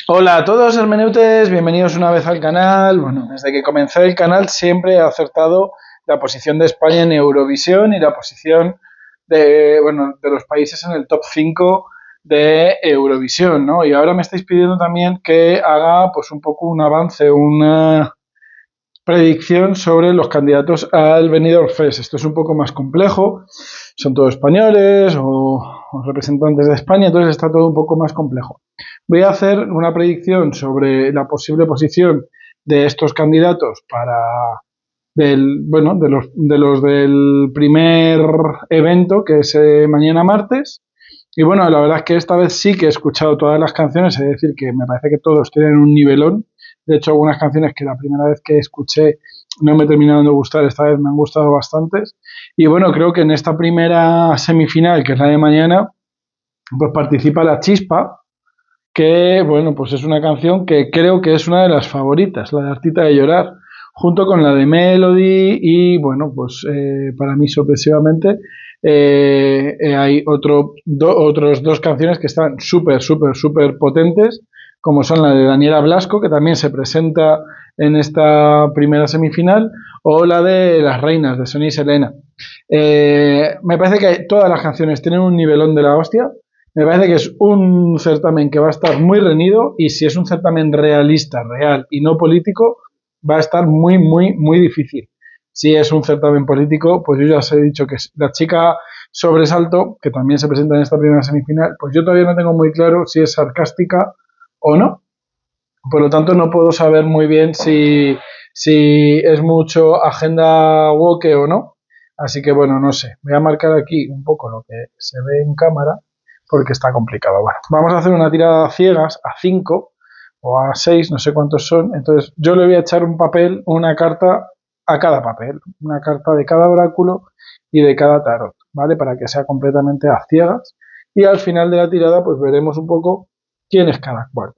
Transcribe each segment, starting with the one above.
Hola a todos hermeneutes, bienvenidos una vez al canal. Bueno, desde que comencé el canal siempre he acertado la posición de España en Eurovisión y la posición de los países en el top 5 de Eurovisión, ¿no? Y ahora me estáis pidiendo también que haga pues un poco un avance, una predicción sobre los candidatos al Benidorm Fest. Esto es un poco más complejo, son todos españoles o representantes de España, entonces está todo un poco más complejo. Voy a hacer una predicción sobre la posible posición de estos candidatos para de los del primer evento, que es mañana martes. Y bueno, la verdad es que esta vez sí que he escuchado todas las canciones, es decir, que me parece que todos tienen un nivelón. De hecho, algunas canciones que la primera vez que escuché no me terminaron de gustar, esta vez me han gustado bastantes. Y bueno, creo que en esta primera semifinal, que es la de mañana, pues participa La Chispa, que bueno, pues es una canción que creo que es una de las favoritas, la de Artita de Llorar, junto con la de Melody y bueno, pues para mí sorpresivamente hay otros dos canciones que están súper potentes, como son la de Daniela Blasco, que también se presenta en esta primera semifinal, o la de Las Reinas, de Sonia y Selena. Me parece que todas las canciones tienen un nivelón de la hostia. Me parece que es un certamen que va a estar muy reñido y si es un certamen realista, real y no político, va a estar muy difícil. Si es un certamen político, pues yo ya os he dicho que la chica Sobresalto, que también se presenta en esta primera semifinal, pues yo todavía no tengo muy claro si es sarcástica o no. Por lo tanto, no puedo saber muy bien si es mucho agenda woke o no. Así que bueno, no sé. Voy a marcar aquí un poco lo que se ve en cámara porque está complicado. Bueno, vamos a hacer una tirada a ciegas a 5 o a 6, no sé cuántos son. Entonces, yo le voy a echar un papel, una carta a cada papel, una carta de cada oráculo y de cada tarot, ¿vale? Para que sea completamente a ciegas. Y al final de la tirada, pues veremos un poco quién es cada cual,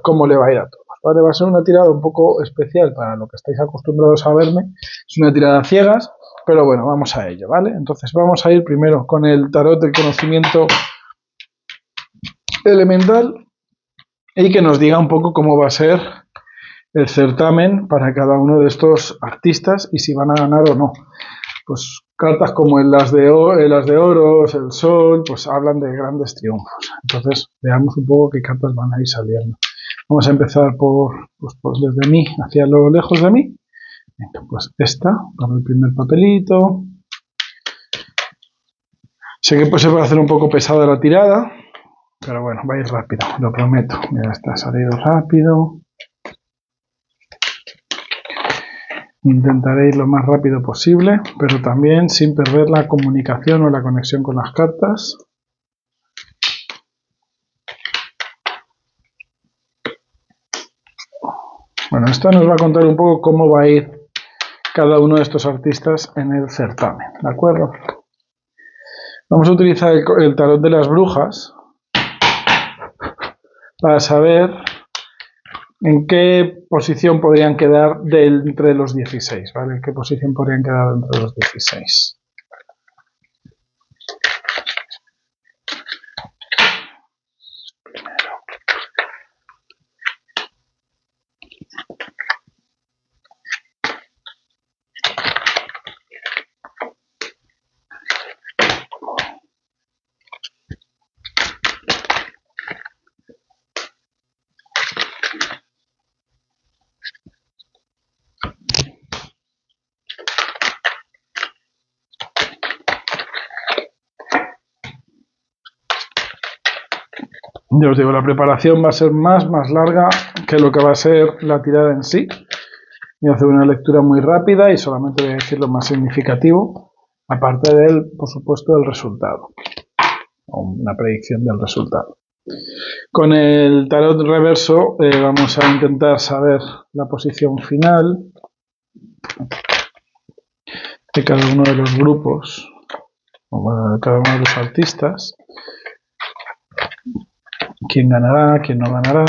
cómo le va a ir a todos. ¿Vale? Va a ser una tirada un poco especial para lo que estáis acostumbrados a verme. Es una tirada a ciegas, pero bueno, vamos a ello, ¿vale? Entonces vamos a ir primero con el tarot del conocimiento elemental y que nos diga un poco cómo va a ser el certamen para cada uno de estos artistas y si van a ganar o no. Pues cartas como las de oros, el sol, pues hablan de grandes triunfos. Entonces veamos un poco qué cartas van a ir saliendo. Vamos a empezar por desde mí hacia lo lejos de mí. Venga, pues esta para el primer papelito. Sé que pues se puede hacer un poco pesada la tirada, pero bueno, va a ir rápido, lo prometo. Mira, está salido rápido. Intentaré ir lo más rápido posible, pero también sin perder la comunicación o la conexión con las cartas. Bueno, esto nos va a contar un poco cómo va a ir cada uno de estos artistas en el certamen, ¿de acuerdo? Vamos a utilizar el tarot de las brujas para saber en qué posición podrían quedar entre los 16, ¿vale? ¿En qué posición podrían quedar entre los 16? Ya os digo, la preparación va a ser más larga que lo que va a ser la tirada en sí. Voy a hacer una lectura muy rápida y solamente voy a decir lo más significativo, aparte del, por supuesto, del resultado, o una predicción del resultado. Con el tarot reverso vamos a intentar saber la posición final de cada uno de los grupos, o bueno, de cada uno de los artistas. ¿Quién ganará? ¿Quién no ganará?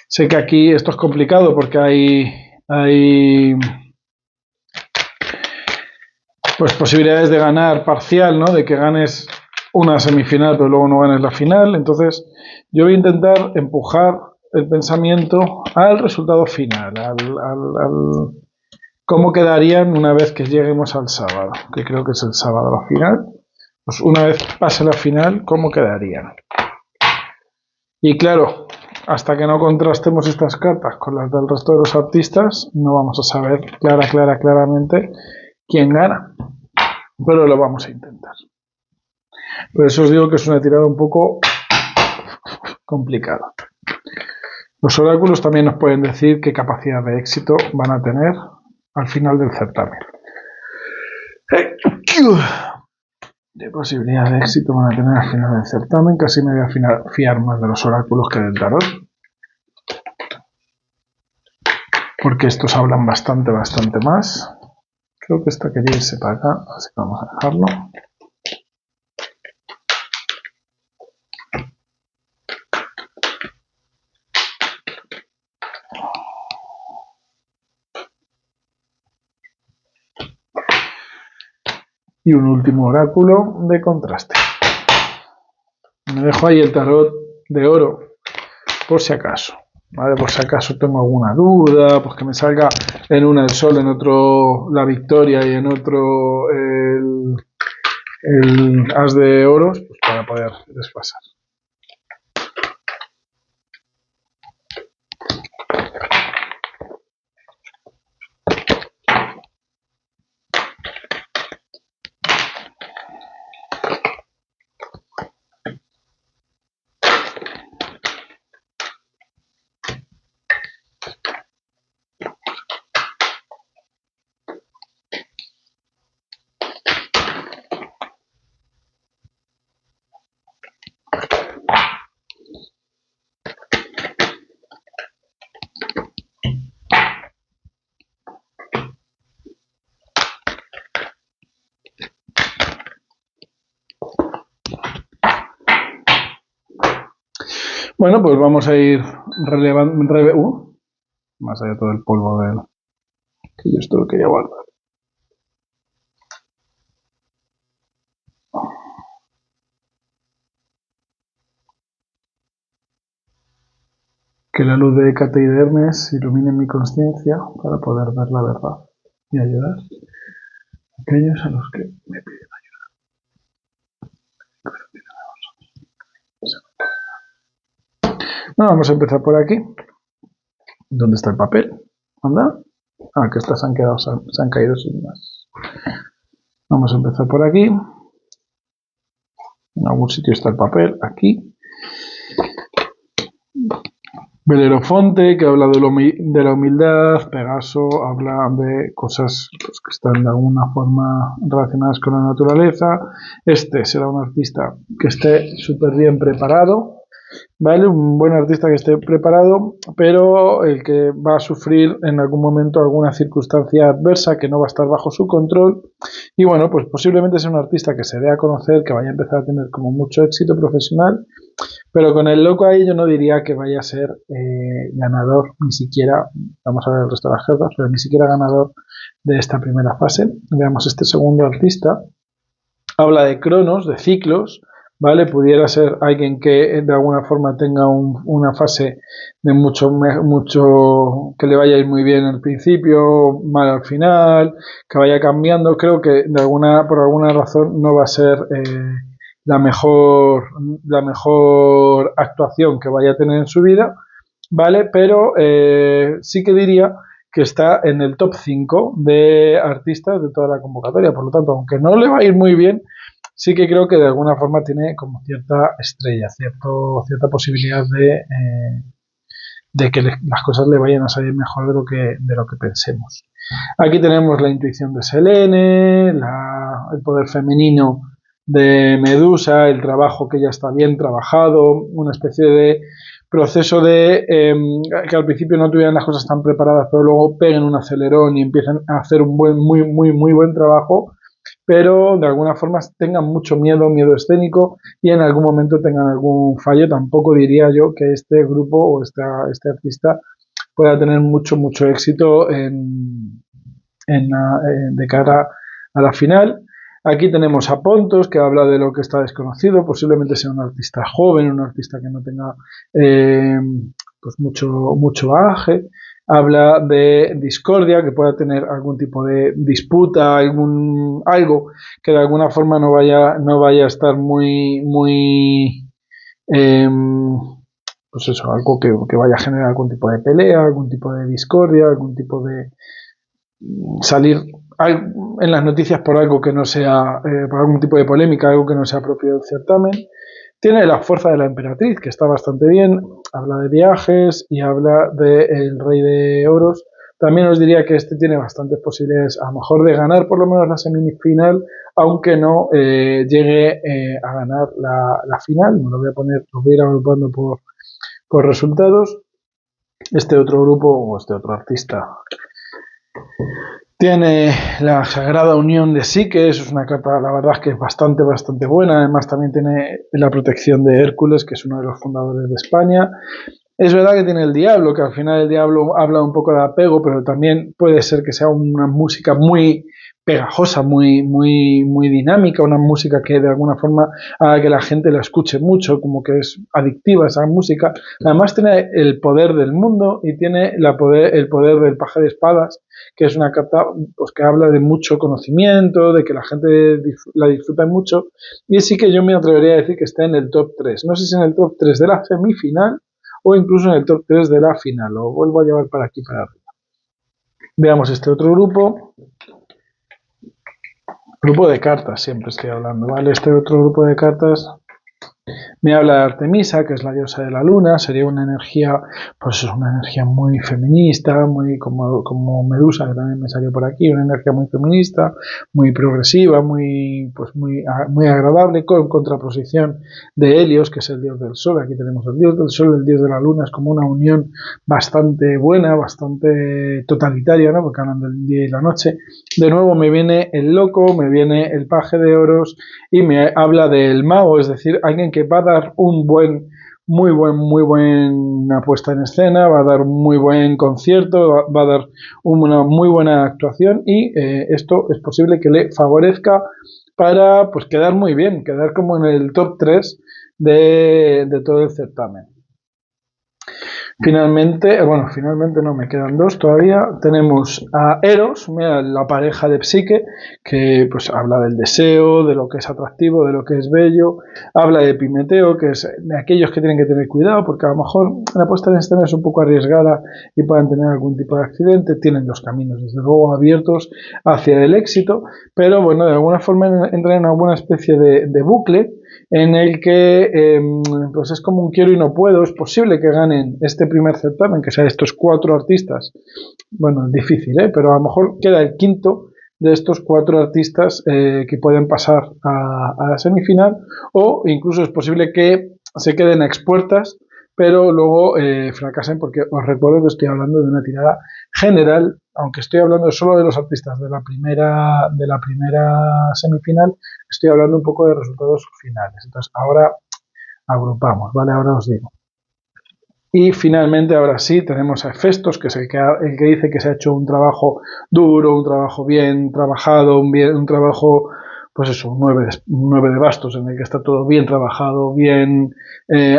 Sé que aquí esto es complicado porque hay pues posibilidades de ganar parcial, ¿no? De que ganes una semifinal, pero luego no ganes la final. Entonces, yo voy a intentar empujar el pensamiento al resultado final, al cómo quedarían una vez que lleguemos al sábado, que creo que es el sábado la final. Pues una vez pase la final, ¿cómo quedarían? Y claro, hasta que no contrastemos estas cartas con las del resto de los artistas, no vamos a saber claramente quién gana. Pero lo vamos a intentar. Por eso os digo que es una tirada un poco complicada. Los oráculos también nos pueden decir qué capacidad de éxito van a tener al final del certamen. ¿Qué posibilidad de éxito van a tener al final del certamen? Casi me voy a fiar más de los oráculos que del tarot. Porque estos hablan bastante más. Creo que esta quería irse para acá, así que vamos a dejarlo. Y un último oráculo de contraste. Me dejo ahí el tarot de oro, por si acaso. ¿Vale? Por si acaso tengo alguna duda, pues que me salga en una el sol, en otro la victoria y en otro el as de oros, pues para poder desfasar. Bueno, pues vamos a ir relevando, más allá de todo el polvo del que yo esto lo quería guardar. Que la luz de Hécate y de Hermes ilumine mi conciencia para poder ver la verdad y ayudar a aquellos a los que me piden ayuda. Bueno, vamos a empezar por aquí. ¿Dónde está el papel? ¿Anda? Ah, que estas han caído sin más. Vamos a empezar por aquí. En algún sitio está el papel, aquí. Belerofonte, que habla de la humildad. Pegaso habla de cosas pues, que están de alguna forma relacionadas con la naturaleza. Este será un artista que esté súper bien preparado, ¿vale? Un buen artista que esté preparado, pero el que va a sufrir en algún momento alguna circunstancia adversa que no va a estar bajo su control. Y bueno, pues posiblemente sea un artista que se dé a conocer, que vaya a empezar a tener como mucho éxito profesional, pero con el loco ahí yo no diría que vaya a ser ganador, ni siquiera, vamos a ver el resto de las cartas, pero ni siquiera ganador de esta primera fase. Veamos este segundo artista. Habla de cronos, de ciclos, ¿vale? Pudiera ser alguien que de alguna forma tenga una fase de mucho, que le vaya a ir muy bien al principio, mal al final, que vaya cambiando. Creo que por alguna razón no va a ser la mejor actuación que vaya a tener en su vida, ¿vale? Pero sí que diría que está en el top 5 de artistas de toda la convocatoria. Por lo tanto, aunque no le va a ir muy bien, sí que creo que de alguna forma tiene como cierta estrella, cierta posibilidad de que las cosas le vayan a salir mejor de lo que pensemos. Aquí tenemos la intuición de Selene, el poder femenino de Medusa, el trabajo que ya está bien trabajado, una especie de proceso de que al principio no tuvieran las cosas tan preparadas, pero luego peguen un acelerón y empiezan a hacer un muy buen trabajo, pero de alguna forma tengan mucho miedo escénico y en algún momento tengan algún fallo. Tampoco diría yo que este grupo o este artista pueda tener mucho éxito de cara a la final. Aquí tenemos a Pontos, que habla de lo que está desconocido, posiblemente sea un artista joven, un artista que no tenga pues mucho bagaje. Habla de discordia, que pueda tener algún tipo de disputa, algo que de alguna forma no vaya a estar muy eh, pues eso, algo que vaya a generar algún tipo de pelea, algún tipo de discordia, algún tipo de salir en las noticias por algo que no sea, por algún tipo de polémica, algo que no sea propio del certamen. Tiene la fuerza de la emperatriz, que está bastante bien, habla de viajes y habla del rey de oros. También os diría que este tiene bastantes posibilidades, a lo mejor de ganar por lo menos la semifinal, aunque no llegue a ganar la final. Me lo voy a poner, lo voy a ir agrupando por resultados. Este otro grupo, o este otro artista, tiene la Sagrada Unión de Psiques, es una carta, la verdad es que es bastante buena. Además también tiene la protección de Hércules, que es uno de los fundadores de España. Es verdad que tiene el Diablo, que al final el Diablo habla un poco de apego, pero también puede ser que sea una música muy pegajosa, muy dinámica, una música que de alguna forma haga que la gente la escuche mucho, como que es adictiva esa música. Además tiene el poder del mundo y tiene el poder del paje de espadas, que es una carta pues, que habla de mucho conocimiento, de que la gente la disfruta mucho, y sí que yo me atrevería a decir que está en el top 3. No sé si en el top 3 de la semifinal o incluso en el top 3 de la final. Lo vuelvo a llevar para aquí, para arriba. Veamos este otro grupo. Grupo de cartas, siempre estoy hablando, ¿vale? Este otro grupo de cartas me habla de Artemisa, que es la diosa de la luna. Sería una energía, pues es una energía muy feminista, muy como Medusa, que también me salió por aquí, una energía muy feminista, muy progresiva, muy agradable, con contraposición de Helios, que es el dios del sol. Aquí tenemos el dios del sol, el dios de la luna. Es como una unión bastante buena, bastante totalitaria, ¿no? Porque hablan del día y la noche. De nuevo me viene el loco, me viene el paje de oros y me habla del mago, es decir, alguien que va a dar muy buena puesta en escena, va a dar un muy buen concierto, va a dar una muy buena actuación, y esto es posible que le favorezca para pues quedar muy bien, quedar como en el top 3 de todo el certamen. Finalmente no, me quedan dos todavía. Tenemos a Eros, la pareja de Psique, que pues habla del deseo, de lo que es atractivo, de lo que es bello. Habla de Epimeteo, que es de aquellos que tienen que tener cuidado, porque a lo mejor la puesta en escena es un poco arriesgada y pueden tener algún tipo de accidente. Tienen los caminos, desde luego, abiertos hacia el éxito, pero bueno, de alguna forma entran en alguna especie de bucle en el que pues es como un quiero y no puedo. Es posible que ganen este primer certamen, que sea estos 4 artistas. Bueno, es difícil, pero a lo mejor queda el quinto de estos 4 artistas que pueden pasar a la semifinal, o incluso es posible que se queden a expuertas, pero luego fracasen, porque os recuerdo que estoy hablando de una tirada general, aunque estoy hablando solo de los artistas de la primera semifinal. Estoy hablando un poco de resultados finales. Entonces, ahora agrupamos, ¿vale? Ahora os digo. Y finalmente, ahora sí, tenemos a Hefestos, que es el que dice que se ha hecho un trabajo duro, un trabajo bien trabajado, un trabajo, pues eso, un 9 de bastos, en el que está todo bien trabajado, bien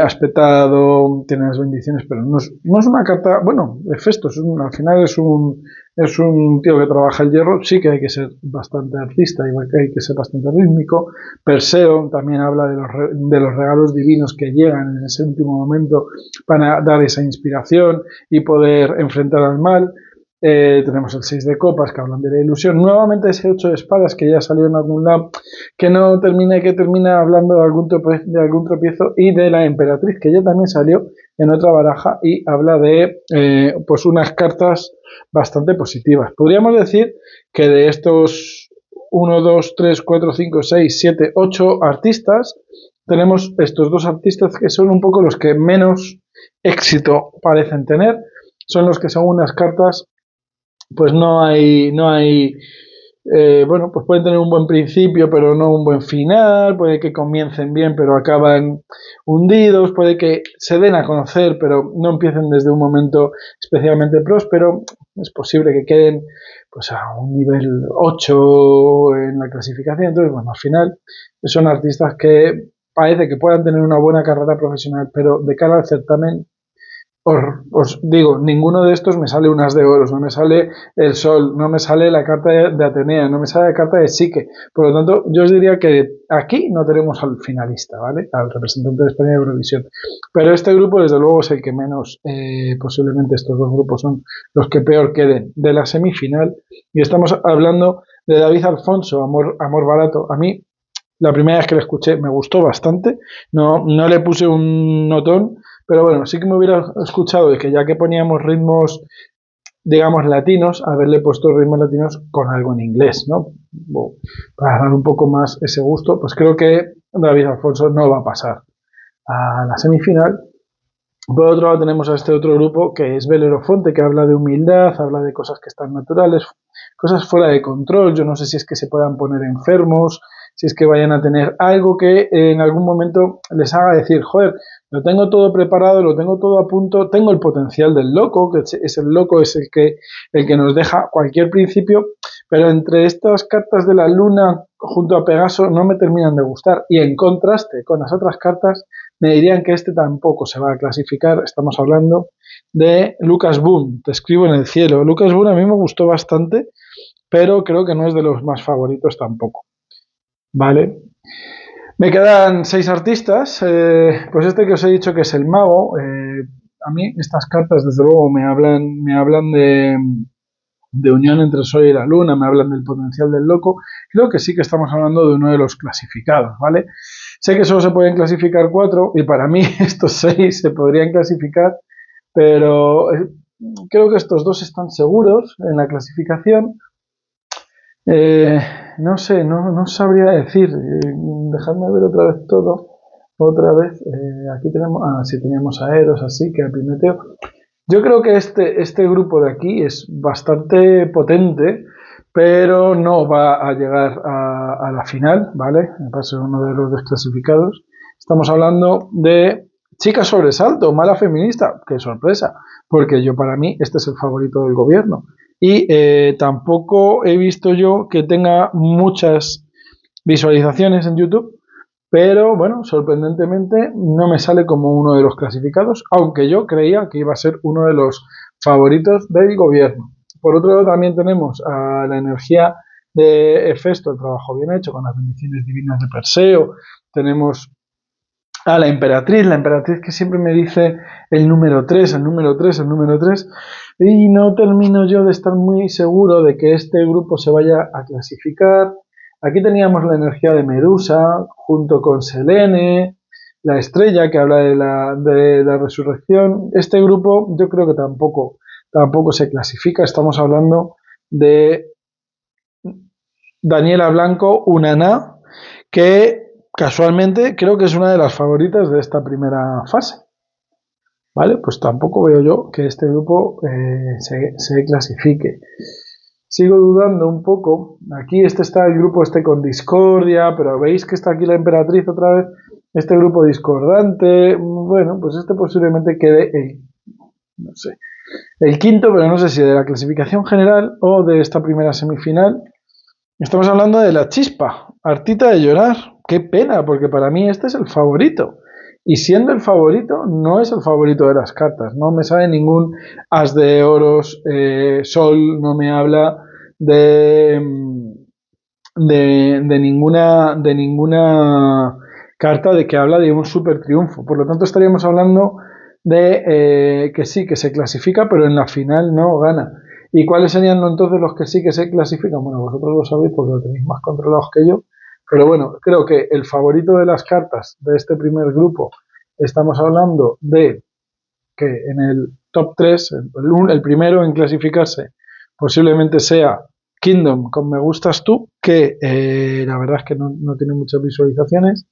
aspetado, tiene las bendiciones, pero no es una carta. Bueno, Hefestos al final es un tío que trabaja el hierro. Sí que hay que ser bastante artista, igual que hay que ser bastante rítmico. Perseo también habla de los regalos divinos que llegan en ese último momento para dar esa inspiración y poder enfrentar al mal. Tenemos el 6 de copas, que hablan de la ilusión. Nuevamente ese 8 de espadas, que ya salió en algún lado, que termina hablando de algún tropiezo, y de la emperatriz, que ya también salió en otra baraja y habla de pues unas cartas bastante positivas. Podríamos decir que de estos 1, 2, 3, 4, 5, 6, 7, 8 artistas, tenemos estos 2 artistas que son un poco los que menos éxito parecen tener. Son los que, según las cartas, pues no hay bueno, pues pueden tener un buen principio pero no un buen final. Puede que comiencen bien pero acaban hundidos, puede que se den a conocer pero no empiecen desde un momento especialmente próspero. es posible que queden pues a un nivel 8 en la clasificación. Entonces, bueno, al final son artistas que parece que puedan tener una buena carrera profesional, pero de cara al certamen os digo, ninguno de estos me sale unas de oros, no me sale el sol, no me sale la carta de Atenea, no me sale la carta de Psique. Por lo tanto, yo os diría que aquí no tenemos al finalista, ¿vale? Al representante de España de Eurovisión. Pero este grupo, desde luego, es el que menos, posiblemente estos dos grupos son los que peor queden de la semifinal. Y estamos hablando de David Alfonso, Amor Barato. A mí, la primera vez que lo escuché me gustó bastante, no le puse un notón, pero bueno, sí que me hubiera escuchado de que ya que poníamos ritmos, digamos, latinos, haberle puesto ritmos latinos con algo en inglés, ¿no? Para dar un poco más ese gusto, pues creo que David Alfonso no va a pasar a la semifinal. Por otro lado tenemos a este otro grupo que es Belerofonte, que habla de humildad, habla de cosas que están naturales, cosas fuera de control. Yo no sé si es que se puedan poner enfermos, si es que vayan a tener algo que en algún momento les haga decir, joder, lo tengo todo preparado, lo tengo todo a punto, tengo el potencial del loco, que es el loco, es el que nos deja cualquier principio, pero entre estas cartas de la luna junto a Pegaso no me terminan de gustar. Y en contraste con las otras cartas, me dirían que este tampoco se va a clasificar. Estamos hablando de Lucas Boone, Te escribo en el cielo. Lucas Boone a mí me gustó bastante, pero creo que no es de los más favoritos tampoco. Vale. Me quedan 6 artistas. Pues este que os he dicho que es el mago. A mí estas cartas, desde luego, me hablan de unión entre el Sol y la Luna, me hablan del potencial del loco. Creo que sí que estamos hablando de uno de los clasificados, ¿vale? Sé que solo se pueden clasificar 4 y para mí estos 6 se podrían clasificar, pero creo que estos 2 están seguros en la clasificación. No sé, no sabría decir. Dejadme ver otra vez todo. Otra vez, aquí tenemos, sí teníamos a Eros, así que a Epimeteo. Yo creo que este grupo de aquí es bastante potente, pero no va a llegar a la final, ¿vale? Va a ser uno de los desclasificados. Estamos hablando de Chica Sobresalto, Mala Feminista. ¡Qué sorpresa! Porque para mí este es el favorito del gobierno. Y tampoco he visto yo que tenga muchas visualizaciones en YouTube, pero bueno, sorprendentemente no me sale como uno de los clasificados, aunque yo creía que iba a ser uno de los favoritos del gobierno. Por otro lado también tenemos a la energía de Hefesto, el trabajo bien hecho, con las bendiciones divinas de Perseo. Tenemos a la emperatriz que siempre me dice el número 3, el número 3, el número 3, y no termino yo de estar muy seguro de que este grupo se vaya a clasificar. Aquí teníamos la energía de Medusa, junto con Selene, la estrella que habla de la resurrección. Este grupo yo creo que tampoco se clasifica. Estamos hablando de Daniela Blanco, Unaná, que casualmente creo que es una de las favoritas de esta primera fase. ¿Vale? Pues tampoco veo yo que este grupo se clasifique. Sigo dudando un poco. Aquí está el grupo con discordia, pero veis que está aquí la emperatriz otra vez. Este grupo discordante. Bueno, pues este posiblemente quede el quinto, pero no sé si de la clasificación general o de esta primera semifinal. Estamos hablando de La Chispa, Artita de Llorar. Qué pena, porque para mí este es el favorito. Y siendo el favorito, no es el favorito de las cartas. No me sale ningún as de oros, sol, no me habla de ninguna carta de que habla de un super triunfo. Por lo tanto, estaríamos hablando de que sí, que se clasifica, pero en la final no gana. ¿Y cuáles serían entonces los que sí que se clasifican? Bueno, vosotros lo sabéis porque lo tenéis más controlados que yo. Pero bueno, creo que el favorito de las cartas de este primer grupo, estamos hablando de que en el top 3, el primero en clasificarse, posiblemente sea Kingdom con Me Gustas Tú, que la verdad es que no tiene muchas visualizaciones.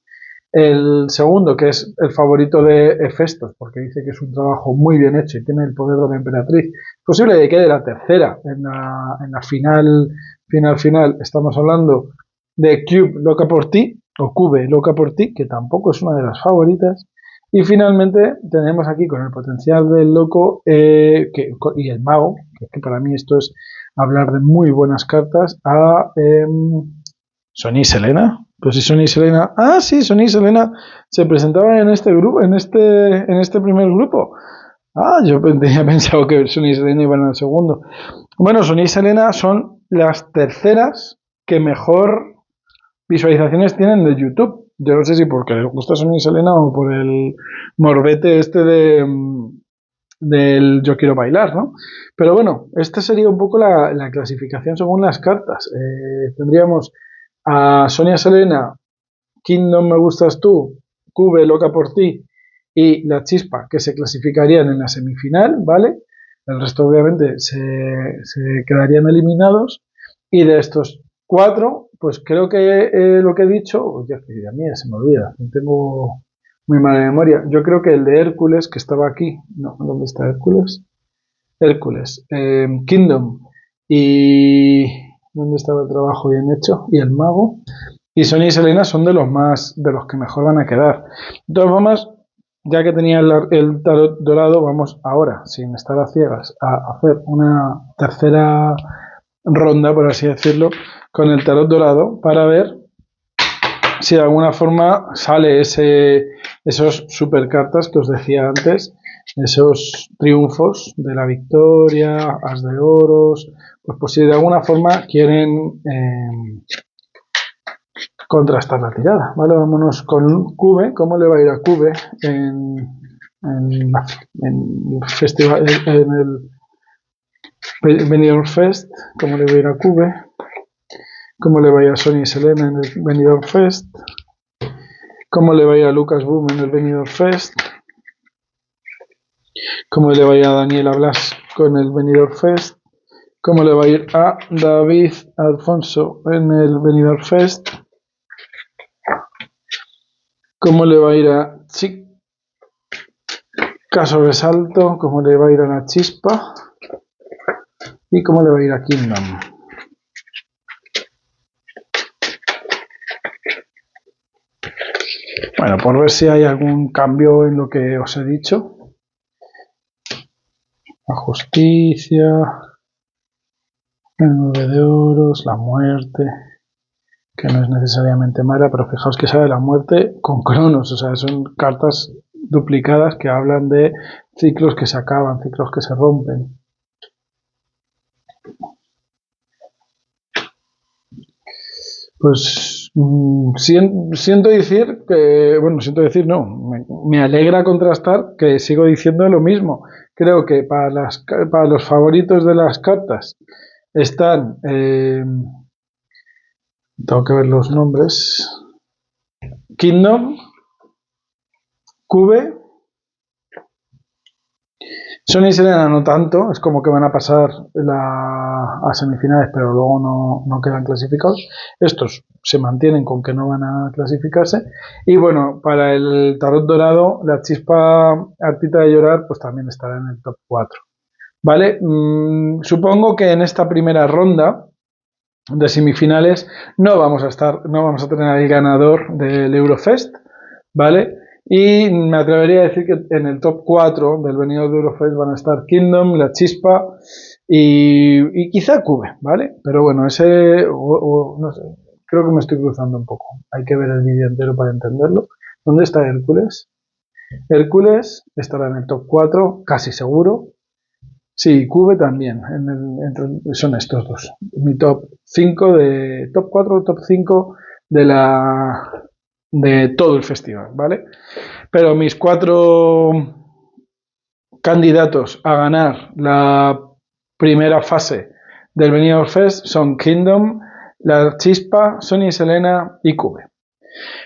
El segundo, que es el favorito de Hefestos, porque dice que es un trabajo muy bien hecho y tiene el poder de la emperatriz. Es posible que quede la tercera en la final. Estamos hablando de Cube Loca por Ti, o Cube Loca por Ti, que tampoco es una de las favoritas. Y finalmente tenemos aquí con el potencial del loco y el mago, porque es que para mí esto es hablar de muy buenas cartas, a Sonia y Selena. Pues si Sonia y Selena, sí, Sonia y Selena se presentaban en este grupo, en este primer grupo. Yo tenía pensado que Sonia y Selena iban al segundo. Bueno, Sonia y Selena son las terceras que mejor visualizaciones tienen de YouTube. Yo no sé si porque les gusta Sonia y Selena o por el morbete del Yo quiero bailar, ¿no? Pero bueno, esta sería un poco la clasificación según las cartas. Tendríamos a Sonia Selena, Kingdom me gustas tú, Cube loca por ti y La Chispa, que se clasificarían en la semifinal, ¿vale? El resto obviamente se quedarían eliminados y de estos 4, pues creo que lo que he dicho, ya que a mí se me olvida, tengo muy mala memoria. Yo creo que el de Hércules, que estaba aquí, no, ¿dónde está Hércules? Hércules, Kingdom y ¿dónde estaba el trabajo bien hecho? Y el mago. Y Sonia y Selena son de los que mejor van a quedar. De todas formas, ya que tenía el tarot dorado, vamos ahora, sin estar a ciegas, a hacer una tercera ronda, por así decirlo, con el tarot dorado para ver si de alguna forma sale esos super cartas que os decía antes, esos triunfos de la victoria, as de oros, pues si de alguna forma quieren contrastar la tirada, ¿vale? Vámonos con Cube. ¿Cómo le va a ir a Cube en el festival, en el Benidorm Fest? ¿Cómo le va a ir a Cube? ¿Cómo le va a ir a Sonia y Selena en el Benidorm Fest? ¿Cómo le va a ir a Lucas Boom en el Benidorm Fest? ¿Cómo le va a ir a Daniela Blas con el Benidorm Fest? ¿Cómo le va a ir a David Alfonso en el Benidorm Fest? ¿Cómo le va a ir a Caso Resalto? ¿Cómo le va a ir a La Chispa? ¿Y cómo le va a ir a Kingdom? Bueno, por ver si hay algún cambio en lo que os he dicho. La justicia, el 9 de oros, la muerte, que no es necesariamente mala, pero fijaos que sale la muerte con Cronos, o sea, son cartas duplicadas que hablan de ciclos que se acaban, ciclos que se rompen. Pues siento decir que, bueno, me alegra contrastar que sigo diciendo lo mismo. Creo que para los favoritos de las cartas están, tengo que ver los nombres, Kingdom, Cube, Sonia y Selena no tanto, es como que van a pasar a semifinales, pero luego no quedan clasificados. Estos se mantienen con que no van a clasificarse. Y bueno, para el tarot dorado, La Chispa Artita de Llorar, pues también estará en el top 4. ¿Vale? Supongo que en esta primera ronda de semifinales no vamos a tener el ganador del Eurofest, ¿vale? Y me atrevería a decir que en el top 4 del venidor de Eurofest van a estar Kingdom, La Chispa y quizá Cube, ¿vale? Pero bueno, no sé, creo que me estoy cruzando un poco. Hay que ver el vídeo entero para entenderlo. ¿Dónde está Hércules? Hércules estará en el top 4, casi seguro. Sí, Cube también. Son estos dos. Mi top 5 top 4 o top 5 de todo el festival, ¿vale? Pero mis 4 candidatos a ganar la primera fase del Benidorm Fest son Kingdom, La Chispa, Sonia y Selena y Cube.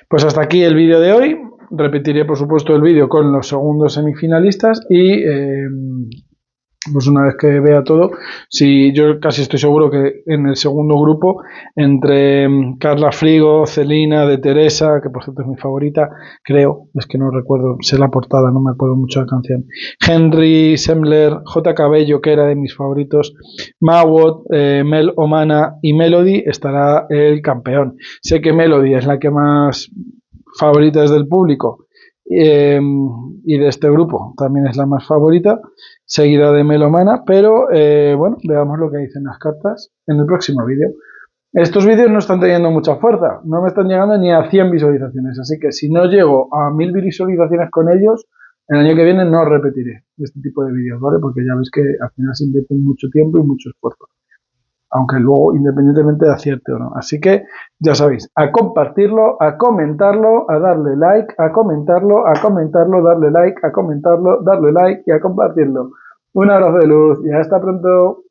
Pues hasta aquí el vídeo de hoy. Repetiré, por supuesto, el vídeo con los segundos semifinalistas y pues una vez que vea todo, yo casi estoy seguro que en el segundo grupo, entre Carla Frigo, Celina, de Teresa, que por cierto es mi favorita, creo, es que no recuerdo, sé la portada, no me acuerdo mucho de la canción, Henry Sembler, J. Cabello, que era de mis favoritos, Mawot, Mel Omana y Melody, estará el campeón. Sé que Melody es la que más favorita es del público y de este grupo también es la más favorita, seguida de Melomana, pero bueno, veamos lo que dicen las cartas en el próximo vídeo. Estos vídeos no están teniendo mucha fuerza, no me están llegando ni a 100 visualizaciones, así que si no llego a 1000 visualizaciones con ellos, el año que viene no repetiré este tipo de vídeos, ¿vale? Porque ya ves que al final se invierte mucho tiempo y mucho esfuerzo, aunque luego independientemente de acierte o no. Así que ya sabéis, a compartirlo, a comentarlo, a darle like, a comentarlo, darle like, a comentarlo, darle like y a compartirlo. Un abrazo de luz y hasta pronto.